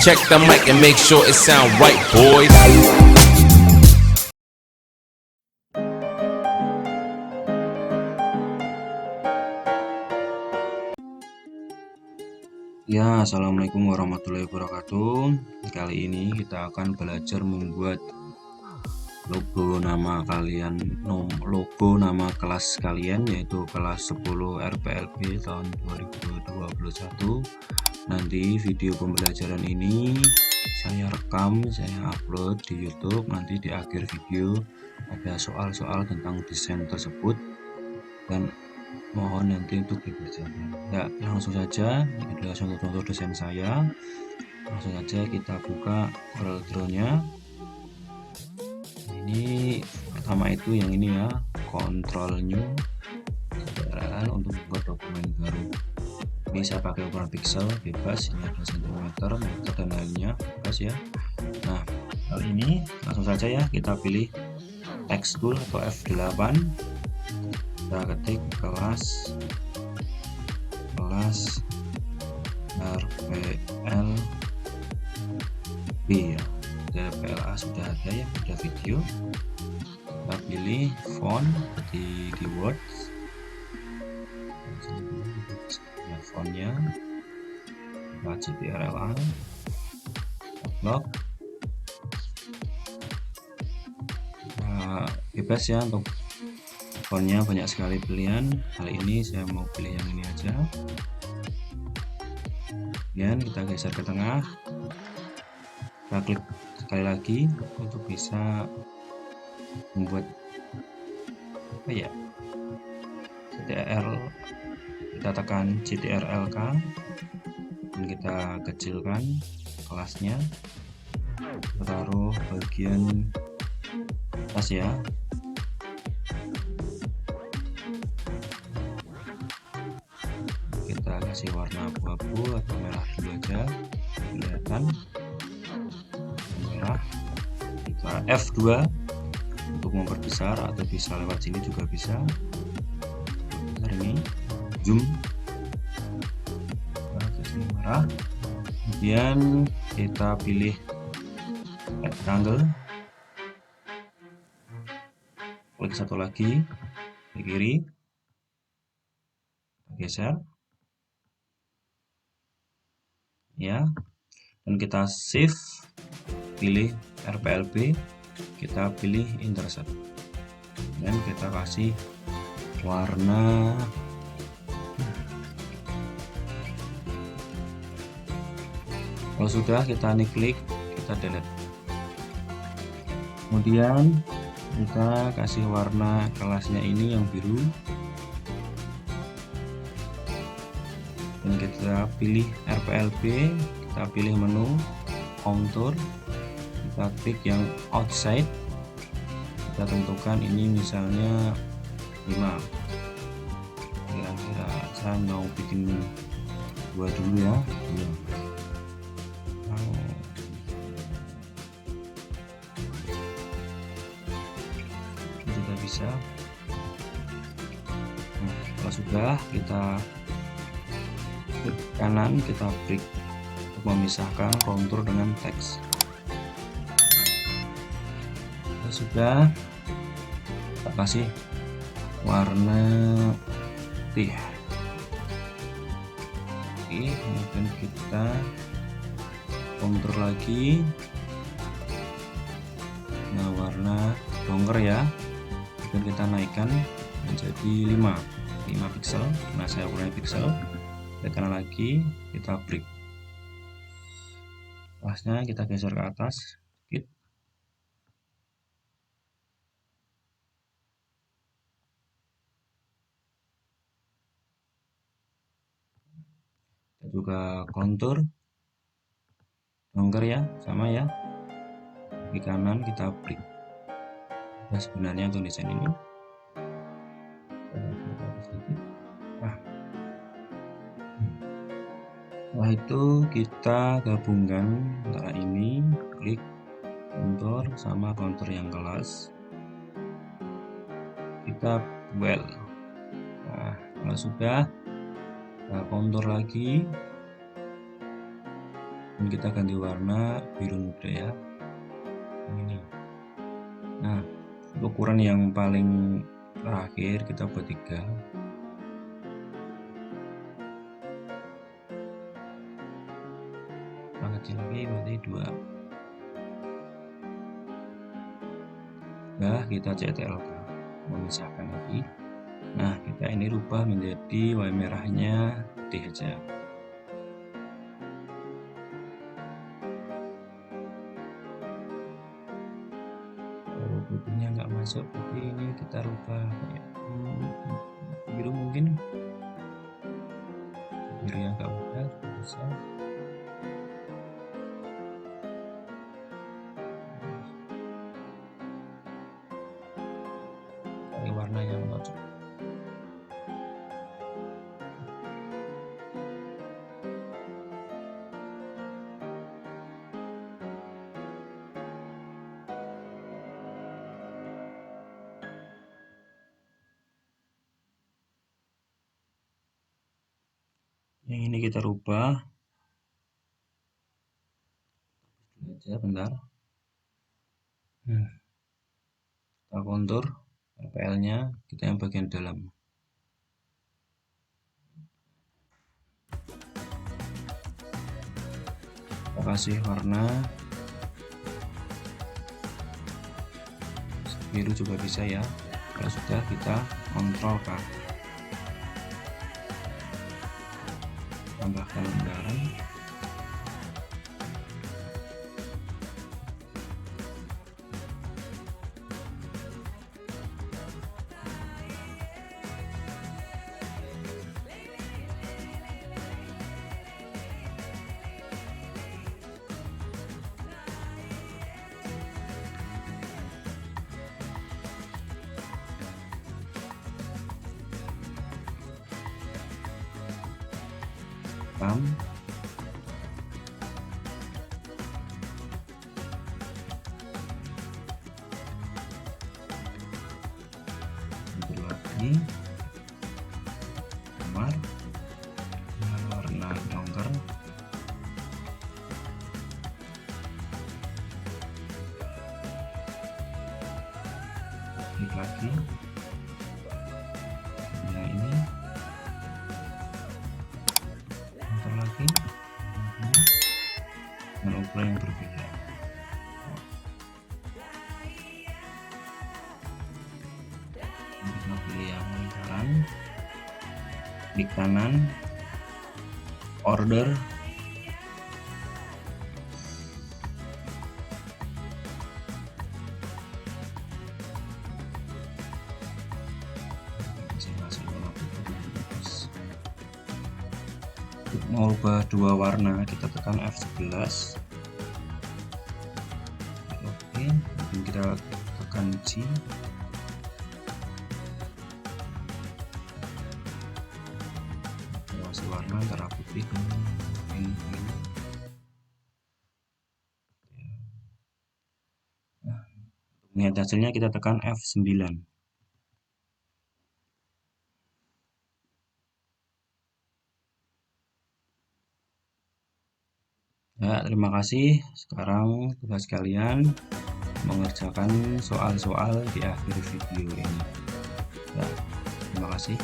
Check the mic and make sure it sound right, boys. Ya, assalamualaikum warahmatullahi wabarakatuh. Kali ini kita akan belajar membuat logo nama kelas kalian, yaitu kelas 10 RPLB tahun 2021. Nanti video pembelajaran ini saya rekam, saya upload di YouTube. Nanti di akhir video ada soal-soal tentang desain tersebut dan mohon nanti untuk dikerjakan. Ya, langsung saja, ini adalah contoh-contoh desain saya. Langsung saja kita buka CorelDRAW-nya. Ini pertama itu yang ini ya, Ctrl New untuk membuat dokumen baru. Ini saya pakai ukuran pixel bebas, ini ada sentimeter, meter dan lainnya bebas ya. Nah, kali ini langsung saja ya, kita pilih text tool atau F8. Kita ketik kelas RPLB ya. RPLA sudah ada ya, sudah video. Kita pilih font di Word ya, fontnya CTRL-A, block. Bebas ya, untuk fontnya banyak sekali pilihan. Kali ini saya mau pilih yang ini aja. Kemudian kita geser ke tengah, kita klik sekali lagi untuk bisa membuat apa ya, CTRL. Kita tekan CTRL-K dan kita kecilkan kelasnya, kita taruh bagian atas ya. Kita kasih warna abu-abu atau merah dulu aja, kelihatan merah. Kita F2 untuk memperbesar, atau bisa lewat sini juga bisa. Ini zoom ke sini merah. Kemudian kita pilih rectangle, klik satu lagi ke kiri, geser ya, dan kita shift, pilih RPLB, kita pilih intercept dan kita kasih warna kalau sudah kita klik, kita delete. Kemudian kita kasih warna kelasnya ini yang biru dan kita pilih RPLB, kita pilih menu contour, kita klik yang outside, kita tentukan ini misalnya 5. Kira-kira saya mau bikin 2 dulu ya. Sudah bisa. Nah, kalau sudah, kita klik kanan, kita break untuk memisahkan kontur dengan teks. Kalau sudah, kita kasih warna putih. Oke, kemudian kita kontur lagi. Nah, warna longer ya, dan kita naikkan menjadi 5 pixel. Nah, saya ukurannya pixel. Tekan lagi, kita break. Kelasnya kita geser ke atas sedikit. Kita juga kontur longer ya, sama ya. Di kanan kita break. Nah, sebenarnya untuk desain ini setelah itu kita gabungkan antara ini, klik kontur sama kontur yang kelas, kita well. Nah, kalau sudah kita kontur lagi dan kita ganti warna biru muda ya, ini. Nah, ukuran yang paling terakhir kita buat 3. Kecil lagi berarti 2. Nah, kita CTRL memisahkan lagi. Nah, kita ini rubah menjadi warna merahnya putih aja. Kalau putihnya nggak masuk, putih ini kita rubah kayak biru mungkin. Biru yang nggak mudah bisa. Cari warna yang cocok. Yang ini kita rubah aja bentar. Kita kontur RPL nya kita yang bagian dalam. Kita kasih warna biru juga bisa ya. Kalau sudah kita kontrol K, tambahkan lembaran. Lagi kamar dengan warna yongker, klik lagi yang ini, kontur lagi dengan ukuran yang berbeda. Kita pilih yang lingkaran, klik kanan, order, mau ubah 2 warna kita tekan F11. Oke, dan kita tekan G. Warna antara putih dengan ini. Nah, untuk melihat hasilnya kita tekan F9. Ya, terima kasih. Sekarang tugas kalian mengerjakan soal-soal di akhir video ini. Ya, terima kasih.